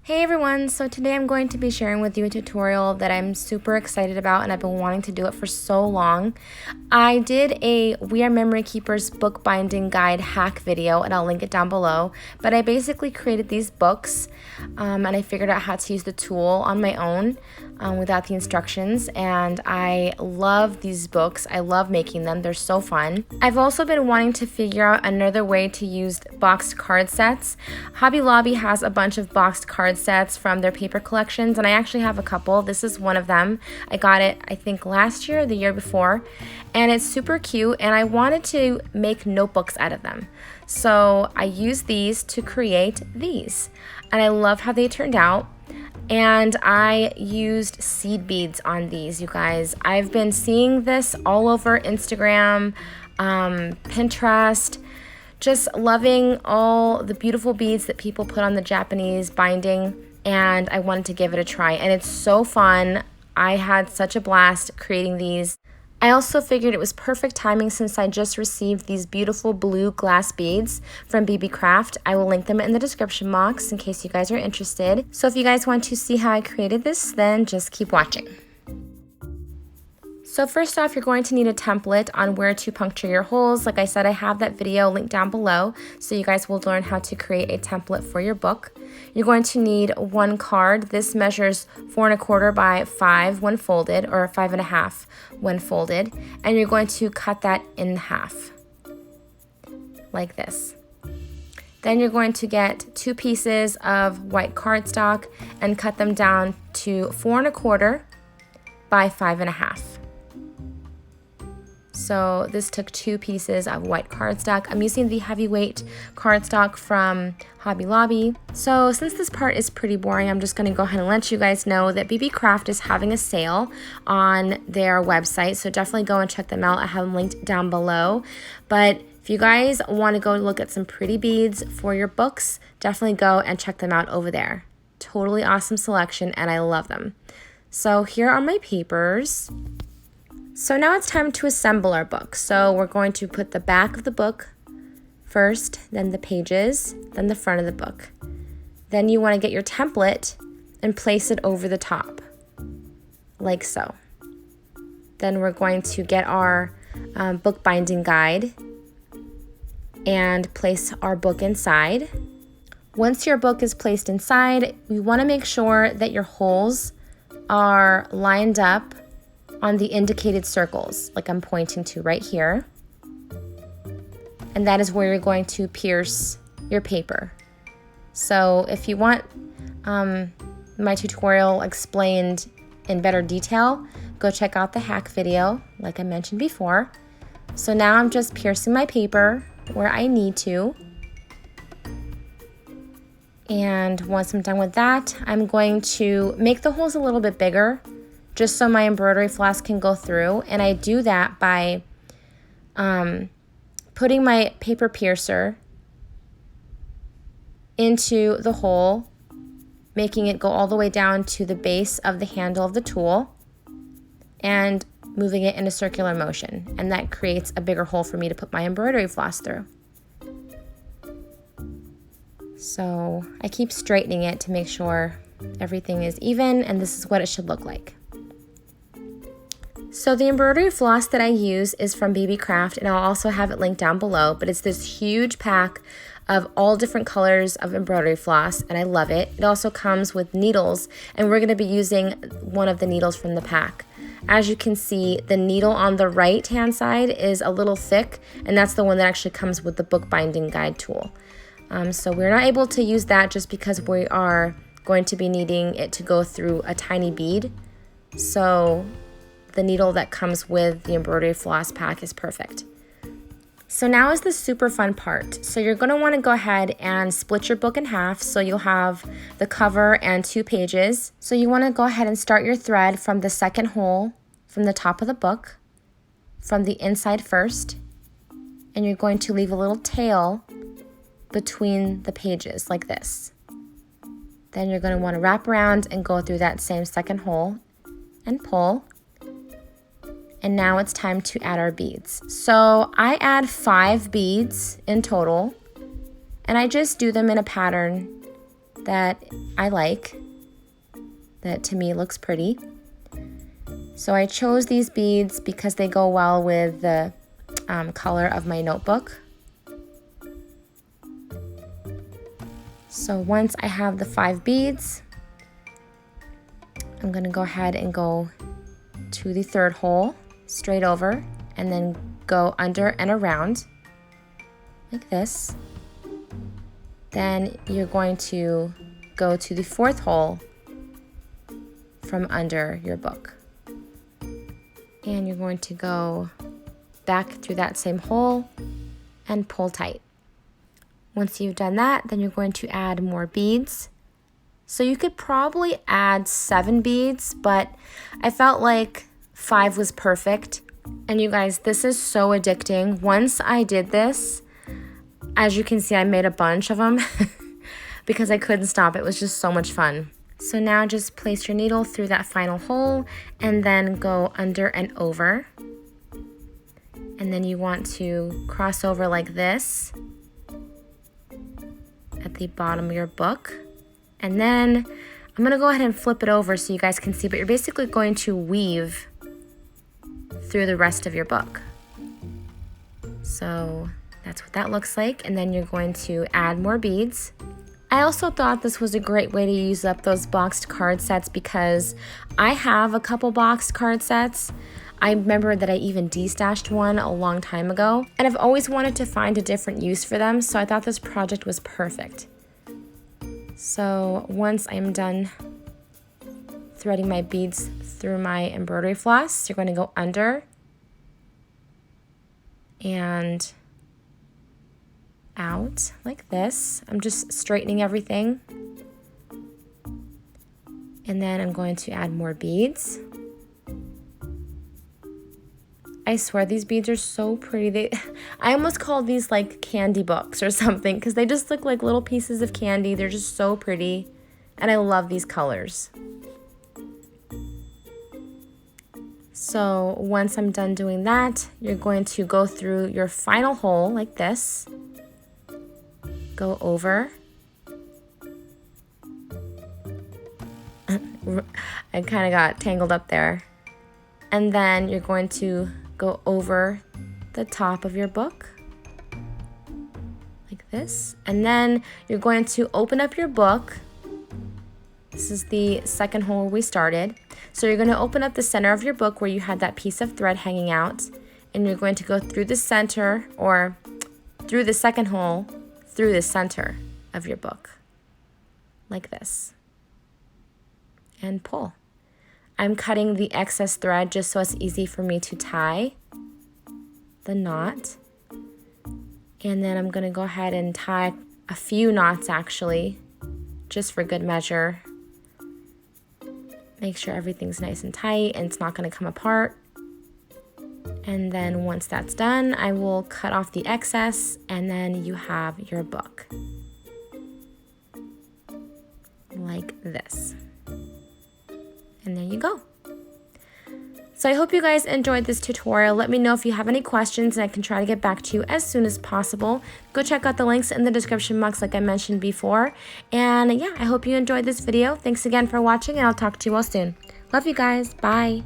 Hey everyone, so today I'm going to be sharing with you a tutorial that I'm super excited about and I've been wanting to do it for so long. I did a We Are Memory Keepers bookbinding guide hack video and I'll link it down below, but I basically created these books and I figured out how to use the tool on my own without the instructions, and I love these books. I love making them. They're so fun. I've also been wanting to figure out another way to use boxed card sets. Hobby Lobby has a bunch of boxed card sets from their paper collections, and I actually have a couple. This is one of them. I got it, I think, last year or the year before, and it's super cute, and I wanted to make notebooks out of them. So I used these to create these, and I love how they turned out. And I used seed beads on these, you guys. I've been seeing this all over Instagram, Pinterest, just loving all the beautiful beads that people put on the Japanese binding, and I wanted to give it a try. And it's so fun. I had such a blast creating these. I also figured it was perfect timing since I just received these beautiful blue glass beads from Beebeecraft. I will link them in the description box in case you guys are interested. So if you guys want to see how I created this, then just keep watching. So first off, you're going to need a template on where to puncture your holes. Like I said, I have that video linked down below, so you guys will learn how to create a template for your book. You're going to need one card. This measures 4 1/4 by 5 when folded, or 5 1/2 when folded, and you're going to cut that in half, like this. Then you're going to get 2 pieces of white cardstock and cut them down to 4 1/4 by 5 1/2. So this took 2 pieces of white cardstock. I'm using the heavyweight cardstock from Hobby Lobby. So since this part is pretty boring, I'm just going to go ahead and let you guys know that Beebeecraft is having a sale on their website. So definitely go and check them out. I have them linked down below. But if you guys want to go look at some pretty beads for your books, definitely go and check them out over there. Totally awesome selection, and I love them. So here are my papers. So now it's time to assemble our book. So we're going to put the back of the book first, then the pages, then the front of the book. Then you want to get your template and place it over the top, like so. Then we're going to get our bookbinding guide and place our book inside. Once your book is placed inside, you want to make sure that your holes are lined up on the indicated circles, like I'm pointing to right here. And that is where you're going to pierce your paper. So if you want my tutorial explained in better detail, go check out the hack video, like I mentioned before. So now I'm just piercing my paper where I need to. And once I'm done with that, I'm going to make the holes a little bit bigger, just so my embroidery floss can go through. And I do that by putting my paper piercer into the hole, making it go all the way down to the base of the handle of the tool, and moving it in a circular motion. And that creates a bigger hole for me to put my embroidery floss through. So I keep straightening it to make sure everything is even, and this is what it should look like. So the embroidery floss that I use is from Beebeecraft, and I'll also have it linked down below, but it's this huge pack of all different colors of embroidery floss, and I love it. It also comes with needles, and we're going to be using one of the needles from the pack. As you can see, the needle on the right hand side is a little thick, and that's the one that actually comes with the bookbinding guide tool. So we're not able to use that just because we are going to be needing it to go through a tiny bead. So the needle that comes with the embroidery floss pack is perfect. So now is the super fun part. So you're going to want to go ahead and split your book in half, so you'll have the cover and 2 pages. So you want to go ahead and start your thread from the second hole from the top of the book, from the inside first, and you're going to leave a little tail between the pages like this. Then you're going to want to wrap around and go through that same second hole and pull. And now it's time to add our beads. So I add 5 beads in total, and I just do them in a pattern that I like, that to me looks pretty. So I chose these beads because they go well with the color of my notebook. So once I have the 5 beads, I'm gonna go ahead and go to the 3rd hole, straight over, and then go under and around, like this. Then you're going to go to the 4th hole from under your book. And you're going to go back through that same hole and pull tight. Once you've done that, then you're going to add more beads. So you could probably add 7 beads, but I felt like 5 was perfect. And you guys, this is so addicting. Once I did this, as you can see, I made a bunch of them because I couldn't stop. It was just so much fun. So now just place your needle through that final hole and then go under and over. And then you want to cross over like this at the bottom of your book. And then I'm gonna go ahead and flip it over so you guys can see, but you're basically going to weave through the rest of your book. So that's what that looks like. And then you're going to add more beads. I also thought this was a great way to use up those boxed card sets because I have a couple boxed card sets. I remember that I even destashed one a long time ago, and I've always wanted to find a different use for them, so I thought this project was perfect. So once I'm done threading my beads through my embroidery floss, you're going to go under and out like this. I'm just straightening everything. And then I'm going to add more beads. I swear these beads are so pretty. I almost call these like candy books or something because they just look like little pieces of candy. They're just so pretty. And I love these colors. So once I'm done doing that, you're going to go through your final hole like this. Go over. I kind of got tangled up there. And then you're going to go over the top of your book like this. And then you're going to open up your book. This is the 2nd hole where we started. So you're going to open up the center of your book where you had that piece of thread hanging out. And you're going to go through the center or through the 2nd hole through the center of your book like this and pull. I'm cutting the excess thread just so it's easy for me to tie the knot. And then I'm going to go ahead and tie a few knots actually, just for good measure. Make sure everything's nice and tight and it's not going to come apart. And then once that's done, I will cut off the excess and then you have your book like this. And there you go. So I hope you guys enjoyed this tutorial. Let me know if you have any questions and I can try to get back to you as soon as possible. Go check out the links in the description box like I mentioned before. And yeah, I hope you enjoyed this video. Thanks again for watching and I'll talk to you all soon. Love you guys. Bye.